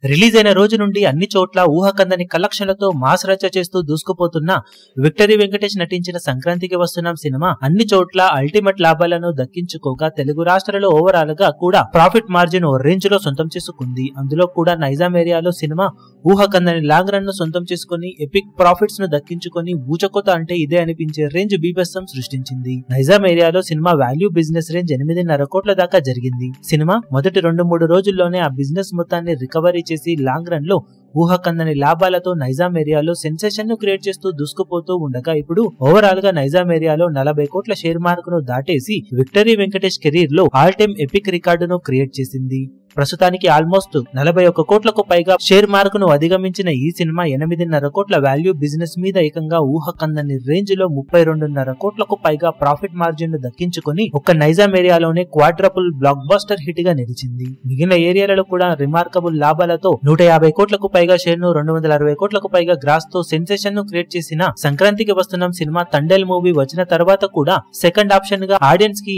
Release అయిన రోజు నుండి అన్ని చోట్ల ఊహకందని కలెక్షన్లతో మాస్ రచ్చ చేస్తూ దూసుకుపోతున్న విక్టరీ వెంకటేష్ నటించిన సంక్రాంతికి వస్తున్నాం సినిమా అన్ని చోట్ల అల్టిమేట్ లాభాలను దక్కించుకోగా తెలుగు రాష్ట్రాలలో ఓవరాల్ గా కూడా ప్రాఫిట్ మార్జిన్ ఓ రేంజ్ లో సొంతం చేసుకుంది. అందులో కూడా నైజాం ఏరియాలో సినిమా ఊహకందని లాంగ్ రన్ ను సొంతం చేసుకుని ఎపిక్ ప్రాఫిట్స్ ను దక్కించుకొని ఊచకోత అంటే ఇదే అనిపించే రేంజ్ బీభత్సం సృష్టించింది. నైజాం ఏరియాలో సినిమా వాల్యూ బిజినెస్ రేంజ్ 8.5 కోట్ల దాకా జరిగింది. సినిమా మొదటి 2-3 రోజుల్లోనే ఆ బిజినెస్ మొత్తాన్ని రికవరీ చేసి లాంగ్ రన్ లో ఊహకందని లాభాలతో నైజాం ఏరియాలో సెన్సేషన్ ను క్రియేట్ చేస్తూ దూసుకుపోతూ ఉండగా ఇప్పుడు ఓవరాల్ గా నైజాం ఏరియాలో 40 కోట్ల షేర్ మార్క్ ను దాటేసి విక్టరీ వెంకటేష్ కెరీర్ లో ఆల్ టైమ్ ఎపిక్ రికార్డును క్రియేట్ చేసింది. ప్రస్తుతానికి ఆల్మోస్ట్ 41 కోట్లకు పైగా షేర్ మార్క్ ను అధిగమించిన ఈ సినిమా 8.5 కోట్ల వాల్యూ బిజినెస్ మీద ఏకంగా ఊహకందని రేంజ్ లో 32.5 కోట్లకు పైగా ప్రాఫిట్ మార్జిన్ ను దక్కించుకుని ఒక్క నైజాం ఏరియాలోనే క్వాడ్రపుల్ బ్లాక్ బస్టర్ హిట్ గా నిలిచింది. మిగిలిన ఏరియాలలో కూడా రిమార్కబుల్ లాభాలతో 150 కోట్లకు పైగా షేర్ ను 260 కోట్లకు పైగా గ్రాస్ తో సెన్సేషన్ ను క్రియేట్ చేసిన సంక్రాంతికి వస్తున్నాం సినిమా తండేల్ మూవీ వచ్చిన తర్వాత కూడా సెకండ్ ఆప్షన్ గా ఆడియన్స్ కి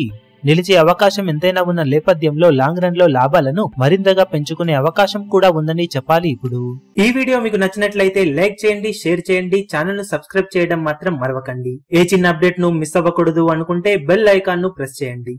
నిలిచే అవకాశం ఎంతైనా ఉన్న నేపథ్యంలో లాంగ్ రన్ లో లాభాలను మరింతగా పెంచుకునే అవకాశం కూడా ఉందని చెప్పాలి. ఇప్పుడు ఈ వీడియో మీకు నచ్చినట్లయితే లైక్ చేయండి, షేర్ చేయండి, ఛానల్ ను సబ్స్క్రైబ్ చేయడం మాత్రం మరవకండి. ఏ చిన్న అప్డేట్ ను మిస్ అవ్వకూడదు అనుకుంటే బెల్ ఐకాన్ ను ప్రెస్ చేయండి.